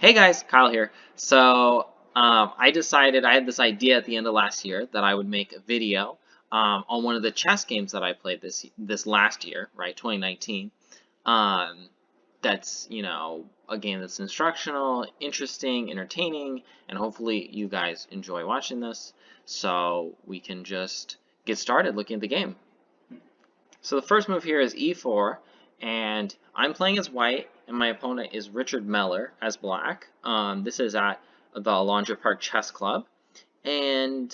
Hey guys, Kyle here. I decided I had this idea at the end of last year that I would make a video on one of the chess games that I played this last year, right, 2019. That's a game that's instructional, interesting, entertaining, and hopefully you guys enjoy watching this. So we can just get started looking at the game. So the first move here is e4, and I'm playing as white, and my opponent is Richard Meller as black. This is at the Alondra Park Chess Club. And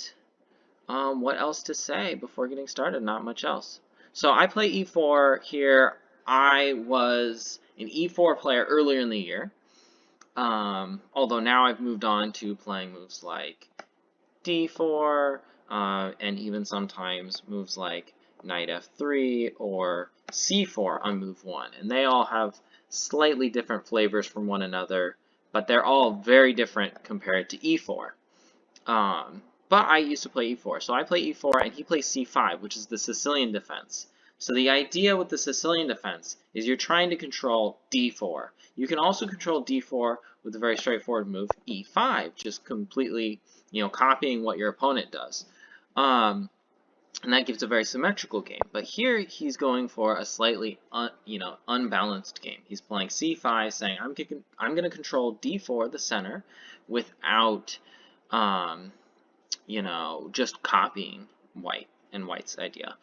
what else to say before getting started? Not much else. So I play e4 here. I was an e4 player earlier in the year, although now I've moved on to playing moves like d4, and even sometimes moves like knight f3 or c4 on move 1. And they all have slightly different flavors from one another, but they're all very different compared to e4. But I used to play e4, so I play e4 and he plays c5, which is the Sicilian defense. So the idea with the Sicilian defense is you're trying to control d4. You can also control d4 with a very straightforward move, e5, just completely, copying what your opponent does. And that gives a very symmetrical game. But here he's going for a slightly, unbalanced game. He's playing c5, saying I'm going to control d4, the center, without, just copying white and white's idea.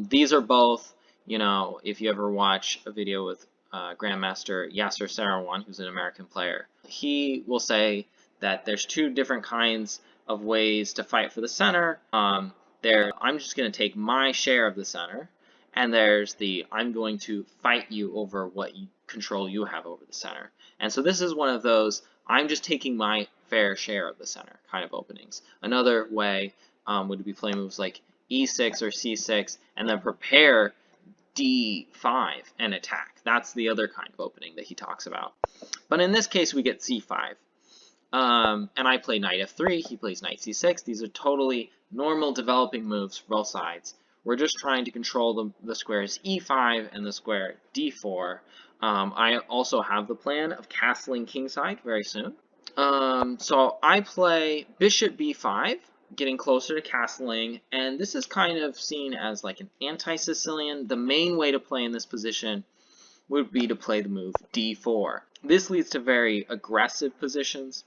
These are both, if you ever watch a video with Grandmaster Yasser Seirawan, who's an American player, he will say that there's two different kinds of ways to fight for the center. I'm just going to take my share of the center, and there's the I'm going to fight you over what control you have over the center. And so this is one of those I'm just taking my fair share of the center kind of openings. Another way would be playing moves like e6 or c6 and then prepare d5 and attack. That's the other kind of opening that he talks about. But in this case, we get c5. And I play knight f3, he plays knight c6. These are totally normal developing moves for both sides. We're just trying to control the squares e5 and the square d4. I also have the plan of castling kingside very soon. So I play bishop b5, getting closer to castling, and this is kind of seen as like an anti-Sicilian. The main way to play in this position would be to play the move d4. This leads to very aggressive positions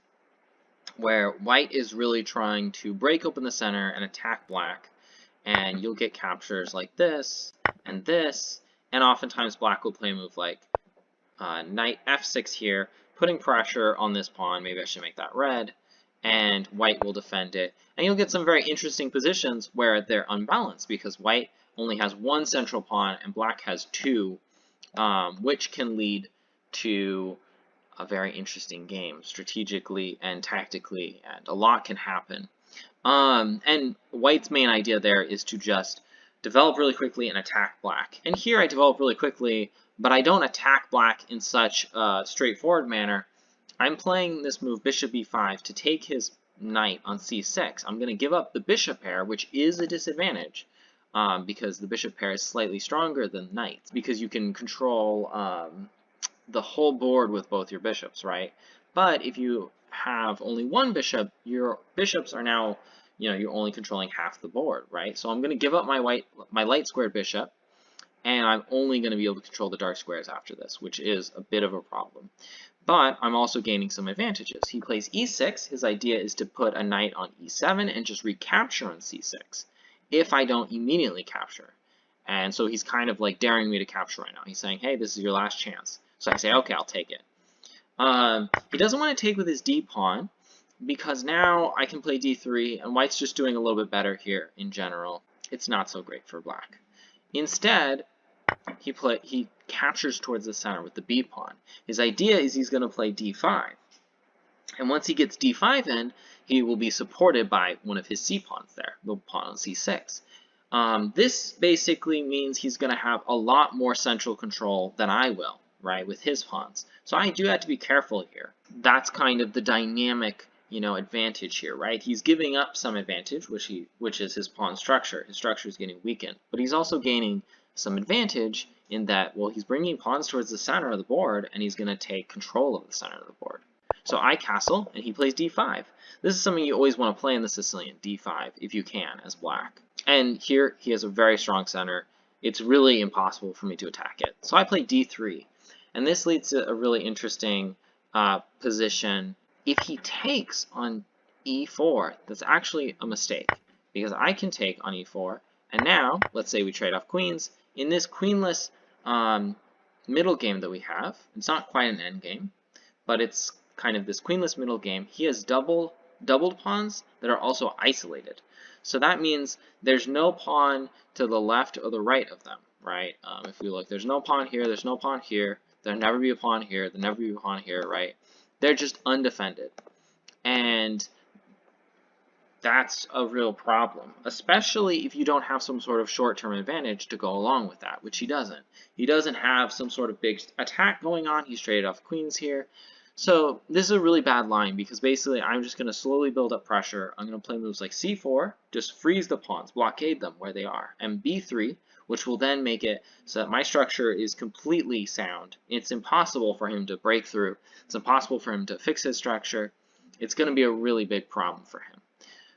where white is really trying to break open the center and attack black, and you'll get captures like this, and oftentimes black will play a move like knight f6 here, putting pressure on this pawn. Maybe I should make that red, and white will defend it. And you'll get some very interesting positions where they're unbalanced because white only has one central pawn and black has two, which can lead to a very interesting game strategically and tactically, and a lot can happen. And white's main idea there is to just develop really quickly and attack black. And here I develop really quickly, but I don't attack black in such a straightforward manner. I'm playing this move bishop b5 to take his knight on c6. I'm going to give up the bishop pair, which is a disadvantage, because the bishop pair is slightly stronger than knights, because you can control the whole board with both your bishops, right? But if you have only one bishop, your bishops are now, you're only controlling half the board, right? So I'm going to give up my light squared bishop, and I'm only going to be able to control the dark squares after this, which is a bit of a problem. But I'm also gaining some advantages. He plays e6. His idea is to put a knight on e7 and just recapture on c6 if I don't immediately capture. And so he's kind of like daring me to capture right now. He's saying, hey, this is your last chance. So I say, okay, I'll take it. He doesn't want to take with his d pawn because now I can play d3, and white's just doing a little bit better here in general. It's not so great for black. Instead, he captures towards the center with the b pawn. His idea is he's going to play d5. And once he gets d5 in, he will be supported by one of his c pawns there, the pawn on c6. This basically means he's going to have a lot more central control than I will, right, with his pawns. So I do have to be careful here. That's kind of the dynamic, advantage here, right? He's giving up some advantage, which is his pawn structure. His structure is getting weakened, but he's also gaining some advantage in that, well, he's bringing pawns towards the center of the board, and he's going to take control of the center of the board. So I castle, and he plays d5. This is something you always want to play in the Sicilian, d5, if you can, as black. And here he has a very strong center. It's really impossible for me to attack it. So I play d3, and this leads to a really interesting position. If he takes on e4, that's actually a mistake, because I can take on e4, and now, let's say we trade off queens. In this queenless middle game that we have, it's not quite an end game, but it's kind of this queenless middle game. He has doubled pawns that are also isolated. So that means there's no pawn to the left or the right of them, right? If we look, there's no pawn here, there's no pawn here, there'll never be a pawn here, there'll never be a pawn here, right? They're just undefended. And that's a real problem, especially if you don't have some sort of short-term advantage to go along with that, which he doesn't. He doesn't have some sort of big attack going on. He's traded off queens here. So this is a really bad line because basically I'm just going to slowly build up pressure. I'm going to play moves like c4, just freeze the pawns, blockade them where they are, and b3, which will then make it so that my structure is completely sound. It's impossible for him to break through. It's impossible for him to fix his structure. It's going to be a really big problem for him.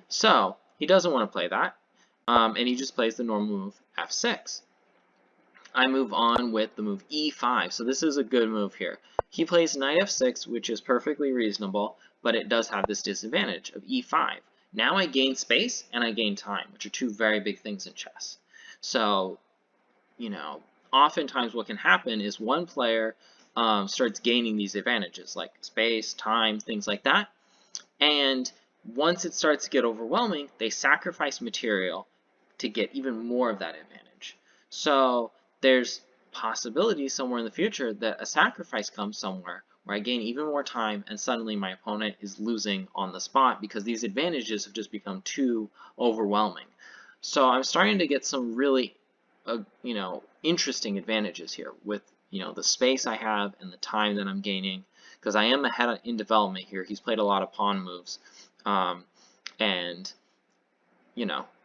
So he doesn't want to play that, and he just plays the normal move f6. I move on with the move e5. So this is a good move here. He plays knight f6, which is perfectly reasonable, but it does have this disadvantage of e5. Now I gain space and I gain time, which are two very big things in chess. So, you know, oftentimes what can happen is one player starts gaining these advantages, like space, time, things like that. And once it starts to get overwhelming, they sacrifice material to get even more of that advantage. So there's possibility somewhere in the future that a sacrifice comes somewhere where I gain even more time and suddenly my opponent is losing on the spot because these advantages have just become too overwhelming. So I'm starting to get some really interesting advantages here with the space I have and the time that I'm gaining, because I am ahead in development here. He's played a lot of pawn moves, and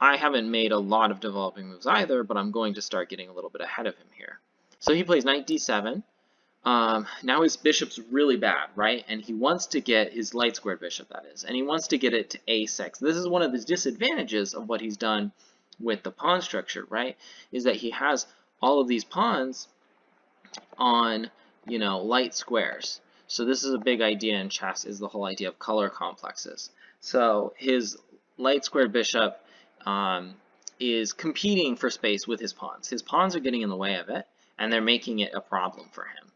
I haven't made a lot of developing moves either, but I'm going to start getting a little bit ahead of him here. So he plays knight d7. Now his bishop's really bad, right? And he wants to get his light squared bishop, that is, and he wants to get it to a6. This is one of the disadvantages of what he's done with the pawn structure, right? Is that he has all of these pawns on, light squares. So this is a big idea in chess, is the whole idea of color complexes. So his light squared bishop is competing for space with his pawns. His pawns are getting in the way of it, and they're making it a problem for him.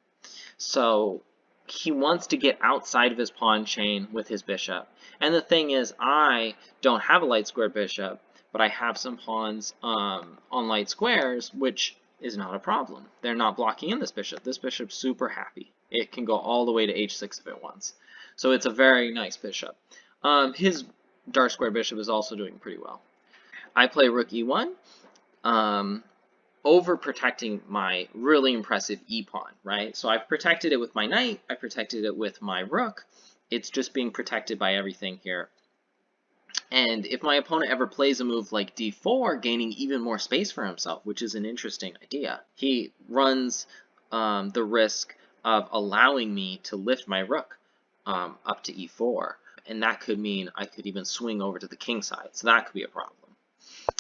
So he wants to get outside of his pawn chain with his bishop. And the thing is, I don't have a light squared bishop, but I have some pawns on light squares, which is not a problem. They're not blocking in this bishop. This bishop's super happy. It can go all the way to h6 if it wants. So it's a very nice bishop. His dark square bishop is also doing pretty well. I play rook e1, overprotecting my really impressive e-pawn, right? So I've protected it with my knight, I protected it with my rook. It's just being protected by everything here. And if my opponent ever plays a move like d4, gaining even more space for himself, which is an interesting idea, he runs the risk of allowing me to lift my rook up to e4. And that could mean I could even swing over to the king side, so that could be a problem.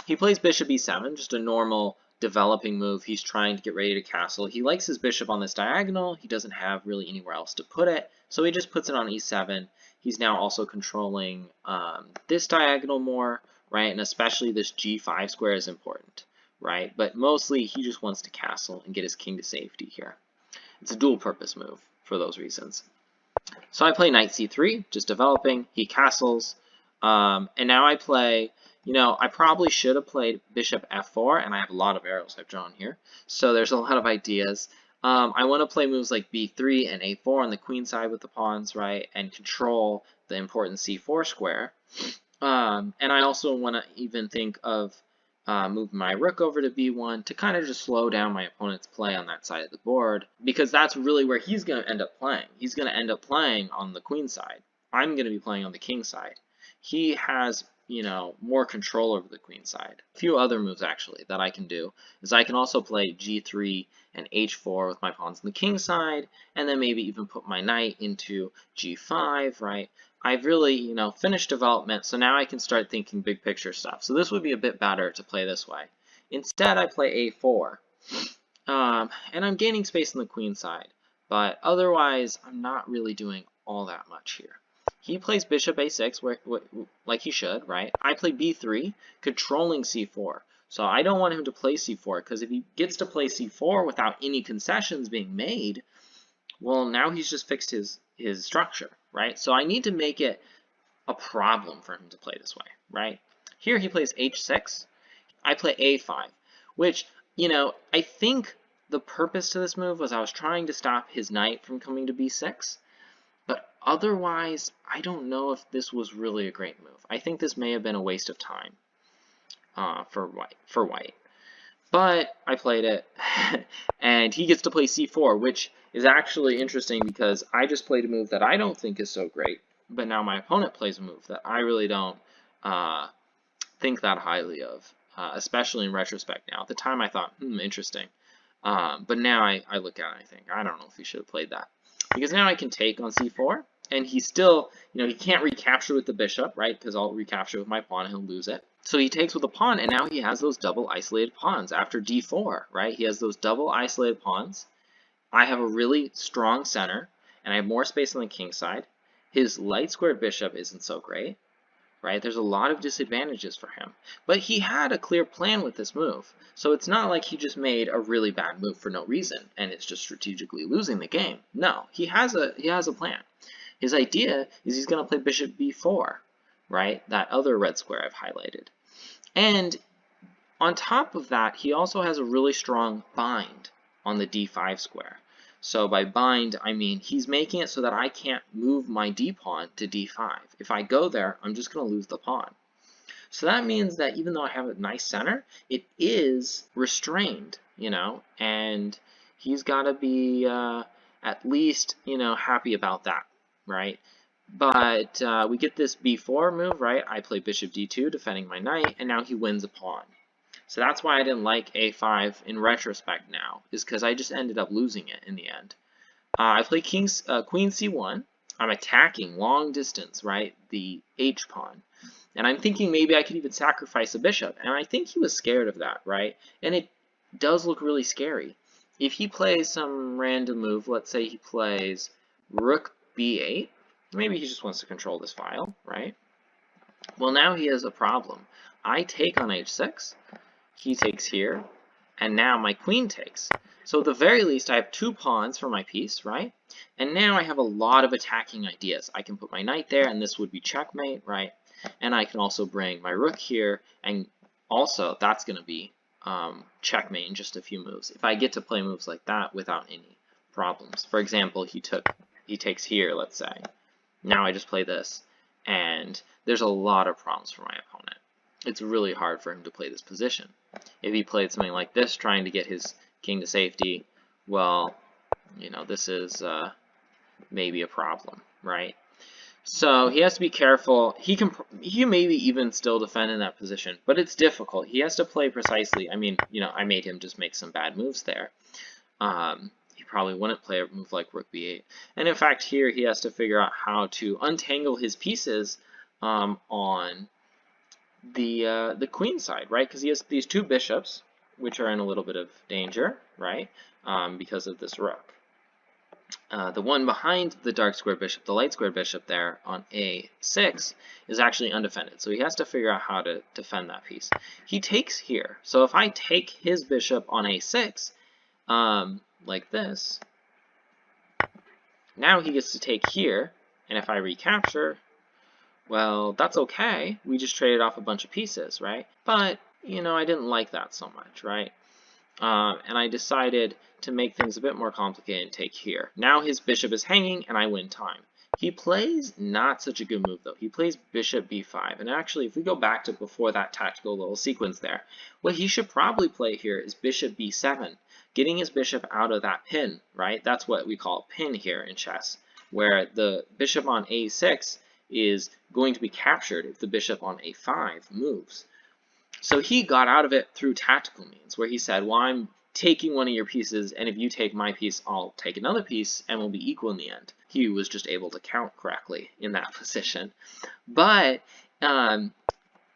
He plays bishop e7, just a normal developing move. He's trying to get ready to castle. He likes his bishop on this diagonal. He doesn't have really anywhere else to put it, so he just puts it on e7. He's now also controlling this diagonal more, right? And especially this g5 square is important, right? But mostly he just wants to castle and get his king to safety here. It's a dual purpose move for those reasons. So I play knight c3, just developing. He castles, and now I play, I probably should have played bishop f4, and I have a lot of arrows I've drawn here, so there's a lot of ideas. I want to play moves like b3 and a4 on the queen side with the pawns, right, and control the important c4 square. And I also want to even think of moving my rook over to b1 to kind of just slow down my opponent's play on that side of the board, because that's really where he's going to end up playing. He's going to end up playing on the queen side. I'm going to be playing on the king side. He has, you know, more control over the queen side. A few other moves actually that I can do is I can also play g3 and h4 with my pawns on the king side, and then maybe even put my knight into g5, right? I've really, you know, finished development, so now I can start thinking big picture stuff. So this would be a bit better to play this way. Instead, I play a4, and I'm gaining space on the queen side, but otherwise, I'm not really doing all that much here. He plays bishop a6, like he should, right? I play b3, controlling c4. So I don't want him to play c4, because if he gets to play c4 without any concessions being made, well, now he's just fixed his structure, right? So I need to make it a problem for him to play this way, right? Here he plays h6. I play a5, which, you know, I think the purpose to this move was I was trying to stop his knight from coming to b6. But otherwise, I don't know if this was really a great move. I think this may have been a waste of time for white. But I played it, and he gets to play c4, which is actually interesting because I just played a move that I don't think is so great, but now my opponent plays a move that I really don't think that highly of, especially in retrospect now. At the time I thought, interesting. But now I look at it and I think, I don't know if he should have played that. Because now I can take on c4, and he's still, you know, he can't recapture with the bishop, right? Because I'll recapture with my pawn and he'll lose it. So he takes with a pawn, and now he has those double isolated pawns after d4, right? He has those double isolated pawns. I have a really strong center, and I have more space on the king side. His light squared bishop isn't so great, right? There's a lot of disadvantages for him. But he had a clear plan with this move. So it's not like he just made a really bad move for no reason and it's just strategically losing the game. No, he has a plan. His idea is he's going to play bishop b4, right? That other red square I've highlighted. And on top of that, he also has a really strong bind on the d5 square. So by bind, I mean he's making it so that I can't move my d-pawn to d5. If I go there, I'm just going to lose the pawn. So that means that even though I have a nice center, it is restrained, you know, and he's got to be at least, you know, happy about that, right? But we get this b4 move, right? I play bishop d2, defending my knight, and now he wins a pawn. So that's why I didn't like a5 in retrospect now, is because I just ended up losing it in the end. I play queen c1. I'm attacking long distance, right, the h pawn. And I'm thinking maybe I could even sacrifice a bishop. And I think he was scared of that, right? And it does look really scary. If he plays some random move, let's say he plays rook b8, maybe he just wants to control this file, right? Well, now he has a problem. I take on h6. He takes here, and now my queen takes. So at the very least, I have 2 pawns for my piece, right? And now I have a lot of attacking ideas. I can put my knight there, and this would be checkmate, right? And I can also bring my rook here, and also that's going to be checkmate in just a few moves. If I get to play moves like that without any problems. For example, he takes here, let's say. Now I just play this, and there's a lot of problems for my opponent. It's really hard for him to play this position. If he played something like this, trying to get his king to safety, well, you know, this is maybe a problem, right? So he has to be careful. He can maybe even still defend in that position, but it's difficult. He has to play precisely. I mean, you know, I made him just make some bad moves there. He probably wouldn't play a move like rook b8. And in fact, here he has to figure out how to untangle his pieces on the queen side, right? Because he has these 2 bishops, which are in a little bit of danger, right? Because of this rook. The one behind the dark square bishop, the light square bishop there on a6, is actually undefended. So he has to figure out how to defend that piece. He takes here. So if I take his bishop on a6, like this, now he gets to take here, and if I recapture, well, that's okay. We just traded off a bunch of pieces, right? But, you know, I didn't like that so much, right? And I decided to make things a bit more complicated and take here. Now his bishop is hanging, and I win time. He plays not such a good move, though. He plays bishop b5. And actually, if we go back to before that tactical little sequence there, what he should probably play here is bishop b7, getting his bishop out of that pin, right? That's what we call a pin here in chess, where the bishop on a6 is going to be captured if the bishop on a5 moves. So he got out of it through tactical means, where he said, well, I'm taking one of your pieces, and if you take my piece, I'll take another piece, and we'll be equal in the end. He was just able to count correctly in that position. But a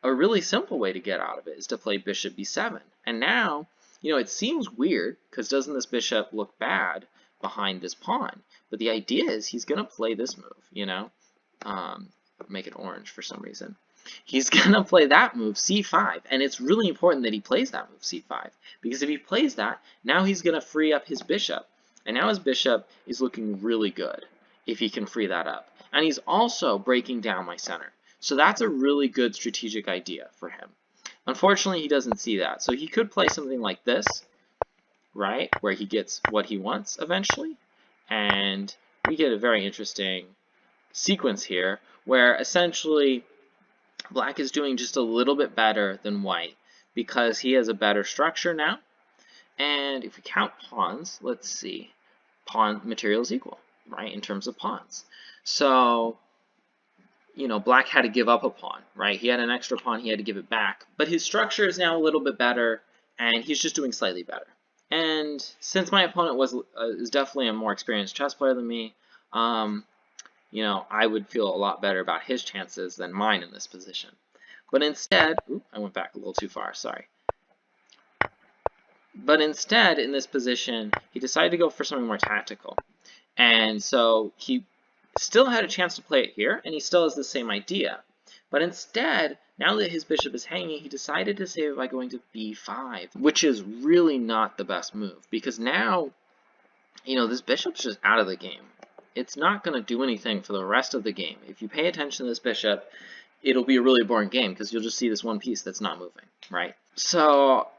really simple way to get out of it is to play bishop b7. And now, it seems weird, because doesn't this bishop look bad behind this pawn? But the idea is he's going to play this move, make it orange for some reason. He's going to play that move, c5, and it's really important that he plays that move, c5, because if he plays that, now he's going to free up his bishop, and now his bishop is looking really good if he can free that up. And he's also breaking down my center, so that's a really good strategic idea for him. Unfortunately, he doesn't see that, so he could play something like this, right, where he gets what he wants eventually, and we get a very interesting sequence here, where essentially Black is doing just a little bit better than White because he has a better structure now. And if we count pawns, let's see, pawn material is equal, right, in terms of pawns. So, Black had to give up a pawn, right? He had an extra pawn, he had to give it back. But his structure is now a little bit better, and he's just doing slightly better. And since my opponent is definitely a more experienced chess player than me, I would feel a lot better about his chances than mine in this position. But instead, I went back a little too far, sorry. But instead, in this position, he decided to go for something more tactical. And so he still had a chance to play it here, and he still has the same idea. But instead, now that his bishop is hanging, he decided to save it by going to b5, which is really not the best move, because now, this bishop's just out of the game. It's not going to do anything for the rest of the game. If you pay attention to this bishop, it'll be a really boring game because you'll just see this one piece that's not moving, right? So,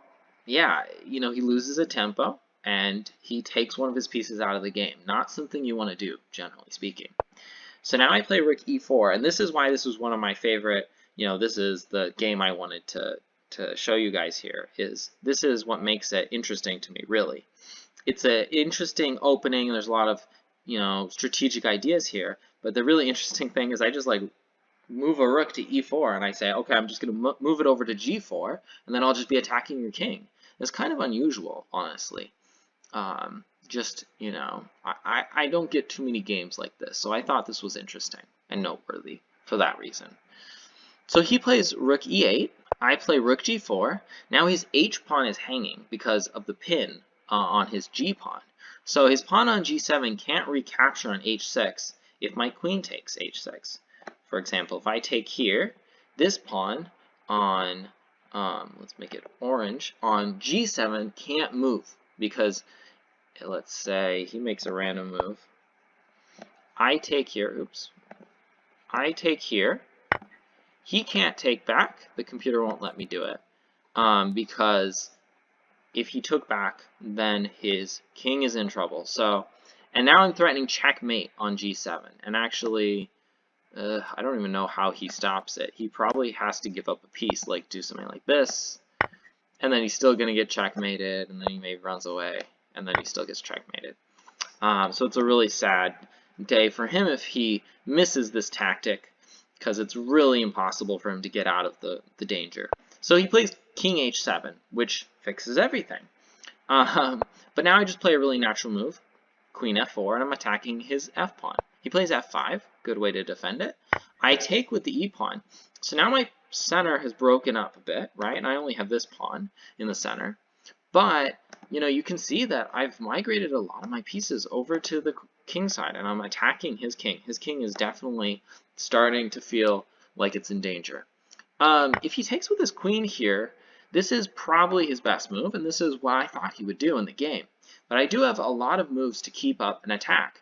yeah, he loses a tempo and he takes one of his pieces out of the game. Not something you want to do, generally speaking. So now I play rook e4, and this is why this was one of my favorite, this is the game I wanted to show you guys here, this is what makes it interesting to me, really. It's an interesting opening, and there's a lot of strategic ideas here, but the really interesting thing is I just move a rook to e4 and I say, okay, I'm just going to move it over to g4 and then I'll just be attacking your king. It's kind of unusual, honestly. I don't get too many games like this, so I thought this was interesting and noteworthy for that reason. So he plays rook e8, I play rook g4. Now his h-pawn is hanging because of the pin on his g-pawn. So his pawn on g7 can't recapture on h6 if my queen takes h6. For example, if I take here, this pawn on, let's make it orange, on g7 can't move because, let's say, he makes a random move. I take here, I take here. He can't take back. The computer won't let me do it because if he took back, then his king is in trouble. So, and now I'm threatening checkmate on g7. And actually, I don't even know how he stops it. He probably has to give up a piece, like do something like this. And then he's still going to get checkmated, and then he maybe runs away, and then he still gets checkmated. So it's a really sad day for him if he misses this tactic, because it's really impossible for him to get out of the danger. So he plays king h7, which fixes everything. But now I just play a really natural move, queen f4, and I'm attacking his f-pawn. He plays f5, good way to defend it. I take with the e-pawn. So now my center has broken up a bit, right? And I only have this pawn in the center. But, you can see that I've migrated a lot of my pieces over to the king side, and I'm attacking his king. His king is definitely starting to feel like it's in danger. If he takes with his queen here, this is probably his best move, and this is what I thought he would do in the game. But I do have a lot of moves to keep up an attack.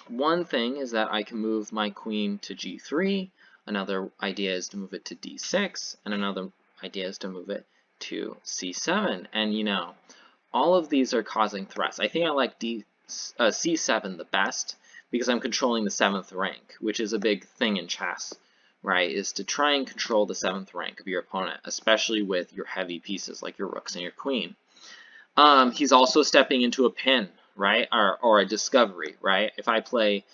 One thing is that I can move my queen to g3, another idea is to move it to d6, and another idea is to move it to c7. And all of these are causing threats. I think I like c7 the best because I'm controlling the 7th rank, which is a big thing in chess, right, is to try and control the 7th rank of your opponent, especially with your heavy pieces like your rooks and your queen. He's also stepping into a pin, right? Or a discovery, right? If I play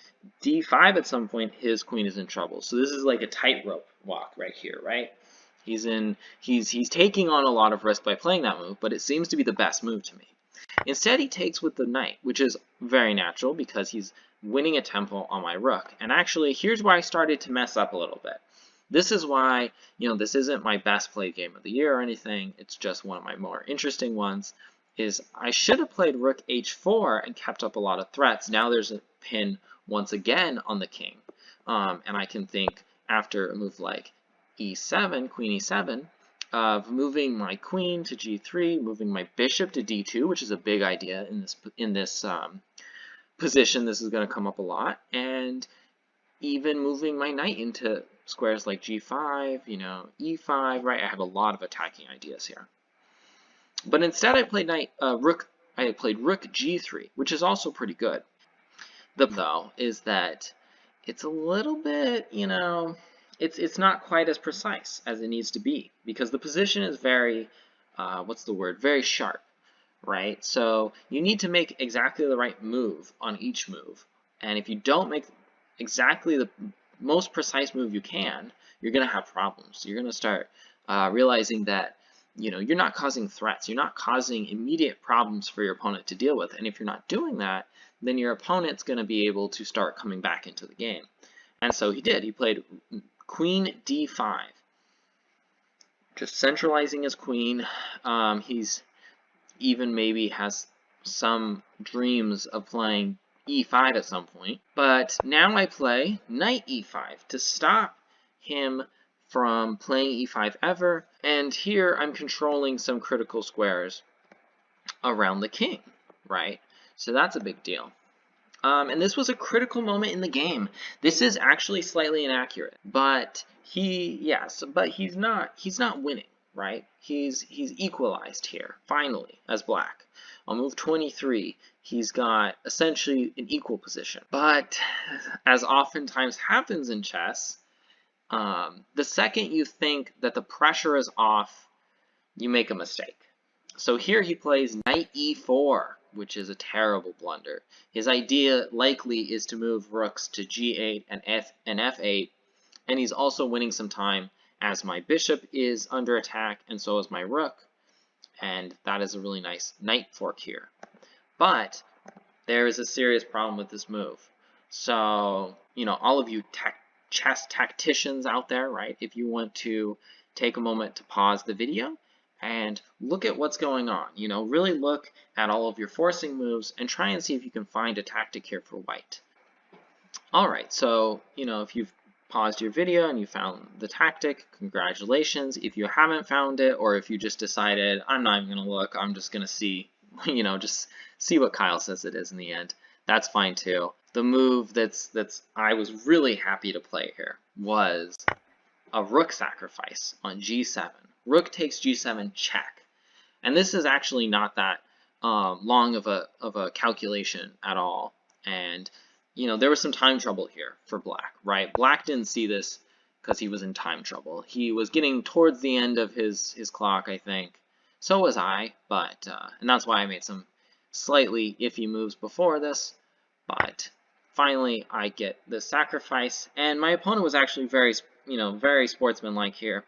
d5 at some point, his queen is in trouble. So this is like a tightrope walk right here, right? He's taking on a lot of risk by playing that move, but it seems to be the best move to me. Instead, he takes with the knight, which is very natural because he's winning a tempo on my rook. And actually, here's where I started to mess up a little bit. This is why, this isn't my best played game of the year or anything. It's just one of my more interesting ones. Is I should have played rook h4 and kept up a lot of threats. Now there's a pin once again on the king. And I can think after a move like e7, queen e7, of moving my queen to g3, moving my bishop to d2, which is a big idea in this position. This is going to come up a lot, and even moving my knight into squares like g5, e5, right? I have a lot of attacking ideas here. But instead, I played rook g3, which is also pretty good. Though is that it's a little bit, it's not quite as precise as it needs to be because the position is very, very sharp, right? So you need to make exactly the right move on each move. And if you don't make exactly the most precise move you can, you're going to have problems. You're going to start realizing that, you're not causing threats. You're not causing immediate problems for your opponent to deal with. And if you're not doing that, then your opponent's going to be able to start coming back into the game. And so he did. He played queen d5, just centralizing his queen. He's even maybe has some dreams of playing e5 at some point. But now I play knight e5 to stop him from playing e5 ever. And here I'm controlling some critical squares around the king, right? So that's a big deal. And this was a critical moment in the game. This is actually slightly inaccurate, but he's not winning, right? He's equalized here, finally, as black. On move 23, he's got essentially an equal position. But as oftentimes happens in chess, the second you think that the pressure is off, you make a mistake. So here he plays knight e4, which is a terrible blunder. His idea likely is to move rooks to g8 and f8, and he's also winning some time as my bishop is under attack, and so is my rook, and that is a really nice knight fork here. But there is a serious problem with this move. So, all of you chess tacticians out there, right, if you want to take a moment to pause the video and look at what's going on. Really look at all of your forcing moves and try and see if you can find a tactic here for white. All right, so, if you've paused your video and you found the tactic, congratulations. If you haven't found it, or if you just decided, I'm not even going to look, I'm just going to see, just see what Kyle says it is in the end, that's fine too. The move that's I was really happy to play here was a rook sacrifice on g7. Rook takes g7 check. And this is actually not that long of a calculation at all. And, there was some time trouble here for black, right? Black didn't see this because he was in time trouble. He was getting towards the end of his clock, I think. So was I, but, and that's why I made some slightly iffy moves before this. But finally, I get the sacrifice, and my opponent was actually very sportsmanlike here,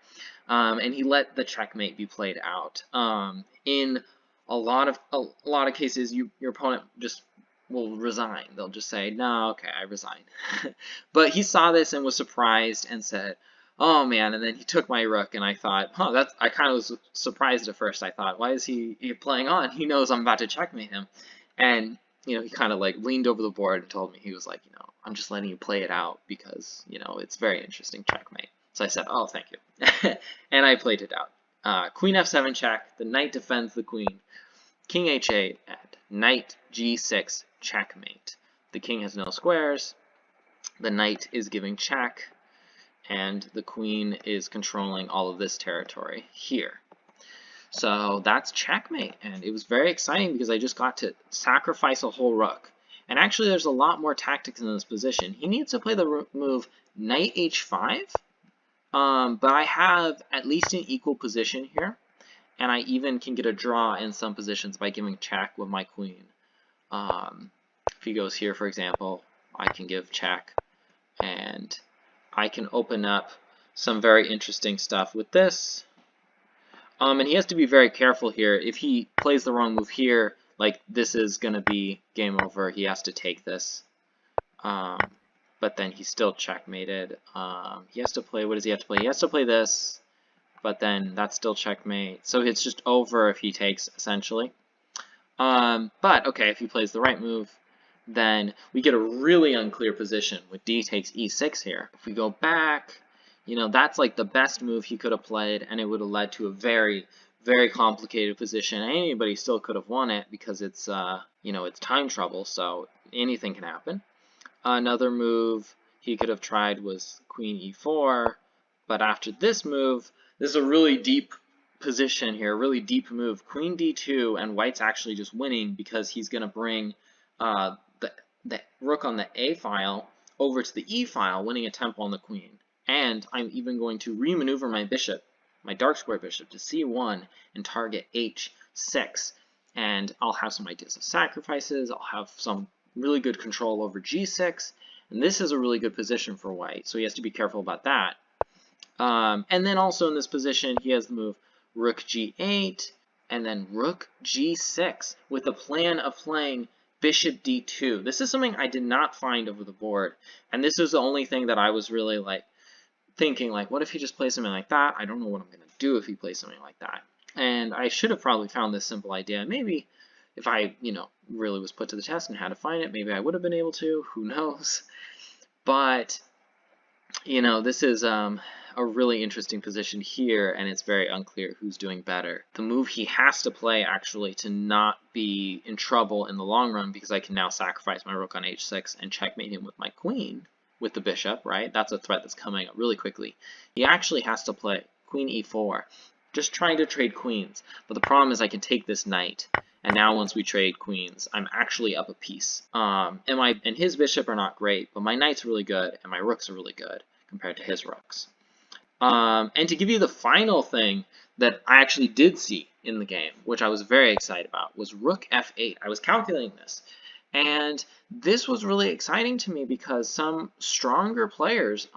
and he let the checkmate be played out. In a lot of cases, your opponent just will resign. They'll just say, "No, okay, I resign." But he saw this and was surprised and said, "Oh man!" And then he took my rook, and I thought, "Huh, I kind of was surprised at first. I thought, why is he playing on? He knows I'm about to checkmate him." And he kind of like leaned over the board and told me, he was like, I'm just letting you play it out because, it's very interesting checkmate. So I said, oh, thank you. And I played it out. Queen f7 check, the knight defends the queen. King h8 and knight g6 checkmate. The king has no squares. The knight is giving check. And the queen is controlling all of this territory here. So that's checkmate, and it was very exciting because I just got to sacrifice a whole rook. And actually there's a lot more tactics in this position. He needs to play the move knight h5, but I have at least an equal position here, and I even can get a draw in some positions by giving check with my queen. If he goes here, for example, I can give check, and I can open up some very interesting stuff with this. And he has to be very careful here. If he plays the wrong move here, like this is going to be game over. He has to take this. But then he's still checkmated. He has to play, what does he have to play? He has to play this, but then that's still checkmate. So it's just over if he takes, essentially. But, okay, if he plays the right move, then we get a really unclear position with d takes e6 here. If we go back, you know, that's like the best move he could have played, and it would have led to a very, very complicated position. Anybody still could have won it because it's, you know, it's time trouble, so anything can happen. Another move he could have tried was queen e4, but after this move, this is a really deep position here, really deep move. Queen d2, and white's actually just winning because he's going to bring the rook on the a file over to the e file, winning a tempo on the queen. And I'm even going to remaneuver my bishop, my dark square bishop, to c1 and target h6. And I'll have some ideas of sacrifices. I'll have some really good control over g6. And this is a really good position for white, so he has to be careful about that. And then also in this position, he has the move rook g8 and then rook g6 with the plan of playing bishop d2. This is something I did not find over the board, and this is the only thing that I was really like thinking, like, what if he just plays something like that? I don't know what I'm going to do if he plays something like that. And I should have probably found this simple idea. Maybe if I, you know, really was put to the test and had to find it, maybe I would have been able to. Who knows? But, you know, this is a really interesting position here, and it's very unclear who's doing better. The move he has to play, actually, to not be in trouble in the long run, because I can now sacrifice my rook on h6 and checkmate him with my queen, with the bishop, right? That's a threat that's coming up really quickly. He actually has to play queen e4, just trying to trade queens. But the problem is I can take this knight, and now once we trade queens, I'm actually up a piece. And his bishop are not great, but my knight's really good, and my rooks are really good compared to his rooks. And to give you the final thing that I actually did see in the game, which I was very excited about, was rook f8. I was calculating this. And this was really exciting to me because some stronger players,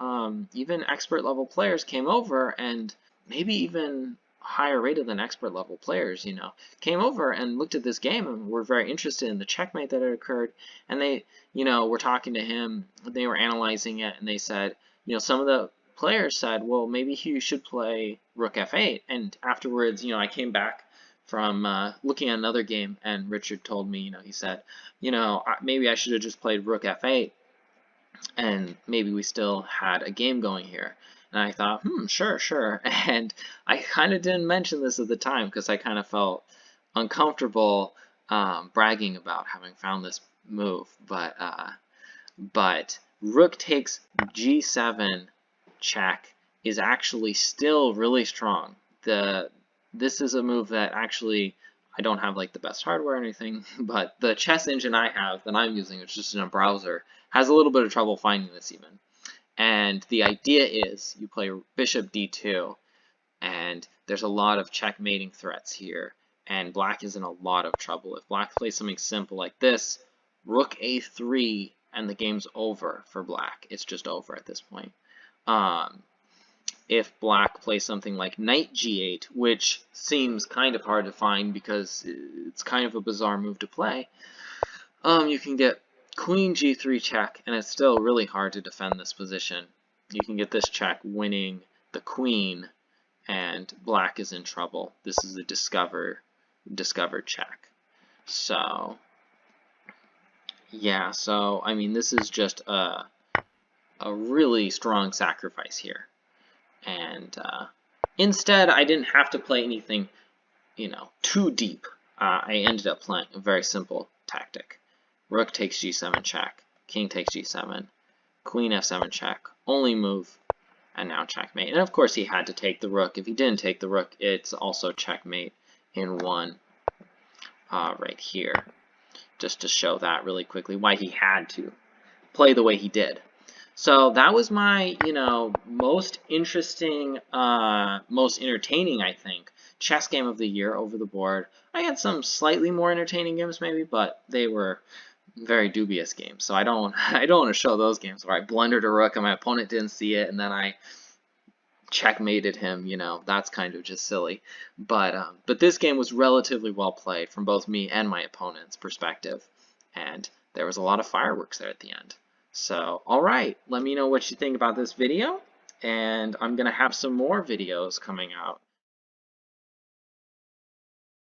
even expert level players, came over, and maybe even higher rated than expert level players, you know, came over and looked at this game and were very interested in the checkmate that had occurred. And they, you know, were talking to him, they were analyzing it, and they said, you know, some of the players said, well, maybe you should play rook f8. And afterwards, you know, I came back from looking at another game, and Richard told me, you know, he said, you know, maybe I should have just played rook f8, and maybe we still had a game going here. And I thought, sure. And I kind of didn't mention this at the time because I kind of felt uncomfortable bragging about having found this move. But rook takes g7 check is actually still really strong. This is a move that actually, I don't have like the best hardware or anything, but the chess engine I have that I'm using, which is just in a browser, has a little bit of trouble finding this even. And the idea is you play bishop d2, and there's a lot of checkmating threats here, and black is in a lot of trouble. If black plays something simple like this, rook a3, and the game's over for black. It's just over at this point. If black plays something like knight g8, which seems kind of hard to find because it's kind of a bizarre move to play, you can get queen g3 check, and it's still really hard to defend this position. You can get this check winning the queen, and black is in trouble. This is a discovered check. So, yeah, so, I mean, this is just a really strong sacrifice here. And instead, I didn't have to play anything, you know, too deep. I ended up playing a very simple tactic. Rook takes g7 check, king takes g7, queen f7 check, only move, and now checkmate. And of course he had to take the rook. If he didn't take the rook, it's also checkmate in one right here. Just to show that really quickly, why he had to play the way he did. So that was my, you know, most interesting, most entertaining, I think, chess game of the year over the board. I had some slightly more entertaining games maybe, but they were very dubious games. So I don't want to show those games where I blundered a rook and my opponent didn't see it and then I checkmated him. That's kind of just silly. But this game was relatively well played from both me and my opponent's perspective, and there was a lot of fireworks there at the end. So, alright, let me know what you think about this video, and I'm going to have some more videos coming out